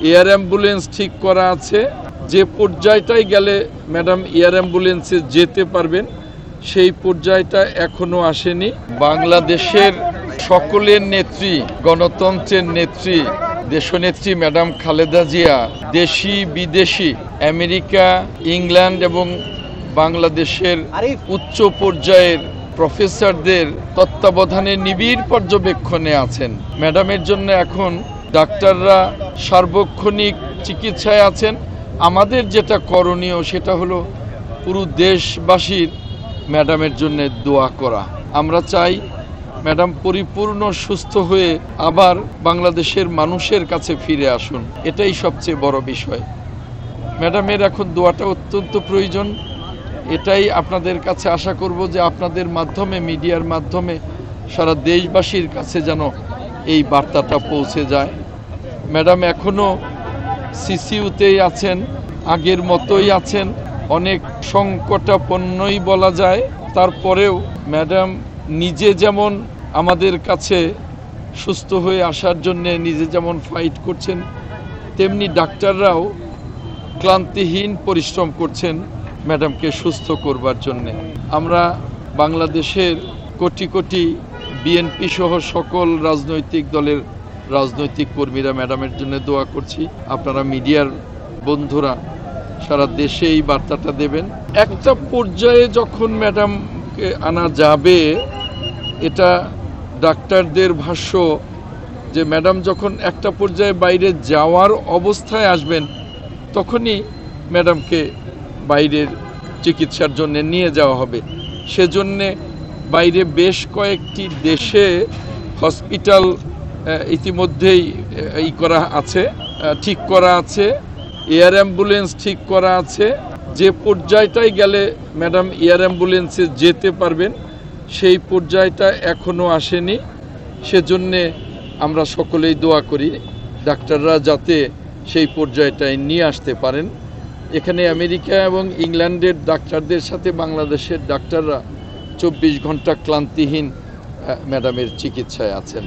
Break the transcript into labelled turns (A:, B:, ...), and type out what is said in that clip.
A: Air ambulance ঠিক করা আছে। যে পর্যায়টাই গেলে ম্যাডাম এয়ার অ্যাম্বুলেন্সে যেতে পারবেন সেই পর্যায়টা এখনো আসেনি। বাংলাদেশের সকলের নেত্রী, গণতন্ত্রের নেত্রী, দেশনেত্রী ম্যাডাম খালেদা জিয়া দেশি বিদেশি আমেরিকা, ইংল্যান্ড এবং বাংলাদেশের উচ্চ পর্যায়ের প্রফেসরদের তত্ত্বাবধানে নিবিড় পর্যবেক্ষণে আছেন। ম্যাডামের জন্য এখন ডাক্তাররা সার্বক্ষণিক চিকিৎসায় আছেন। আমাদের যেটা করণীয় সেটা হলো পুরো দেশবাসীর ম্যাডামের জন্য দোয়া করা। আমরা চাই ম্যাডাম পরিপূর্ণ সুস্থ হয়ে আবার বাংলাদেশের মানুষের কাছে ফিরে আসুন, এটাই সবচেয়ে বড় বিষয়। ম্যাডামের এখন দোয়াটা অত্যন্ত প্রয়োজন। এটাই আপনাদের কাছে আশা করব যে আপনাদের মাধ্যমে, মিডিয়ার মাধ্যমে সারা দেশবাসীর কাছে যেন এই বার্তাটা পৌঁছে যায়। ম্যাডাম এখনও সিসিইউতেই আছেন, আগের মতোই আছেন, অনেক সংকটাপন্নই বলা যায়। তারপরেও ম্যাডাম নিজে যেমন আমাদের কাছে সুস্থ হয়ে আসার জন্য নিজে যেমন ফাইট করছেন, তেমনি ডাক্তাররাও ক্লান্তিহীন পরিশ্রম করছেন ম্যাডামকে সুস্থ করবার জন্য। আমরা বাংলাদেশের কোটি কোটি বিএনপি সহ সকল রাজনৈতিক দলের রাজনৈতিক কর্মীরা ম্যাডামের জন্য দোয়া করছি। আপনারা মিডিয়ার বন্ধুরা সারা দেশে এই বার্তাটা দেবেন। একটা পর্যায়ে যখন ম্যাডামকে আনা যাবে, এটা ডাক্তারদের ভাষ্য যে ম্যাডাম যখন একটা পর্যায়ে বাইরে যাওয়ার অবস্থায় আসবেন তখনই ম্যাডামকে বাইরের চিকিৎসার জন্য নিয়ে যাওয়া হবে। সেজন্যে বাইরে বেশ কয়েকটি দেশে হসপিটাল ইতিমধ্যেই ঠিক করা আছে, এয়ার অ্যাম্বুলেন্স ঠিক করা আছে। যে পর্যায়টাই গেলে ম্যাডাম এয়ার অ্যাম্বুলেন্সে যেতে পারবেন সেই পর্যায়টা এখনো আসেনি। সেজন্যে আমরা সকলেই দোয়া করি ডাক্তাররা যাতে সেই পর্যায়টায় নিয়ে আসতে পারেন। এখানে আমেরিকা এবং ইংল্যান্ডের ডাক্তারদের সাথে বাংলাদেশের ডাক্তাররা 24 ঘন্টা ক্লান্তিহীন ম্যাডামের চিকিৎসায় আছেন।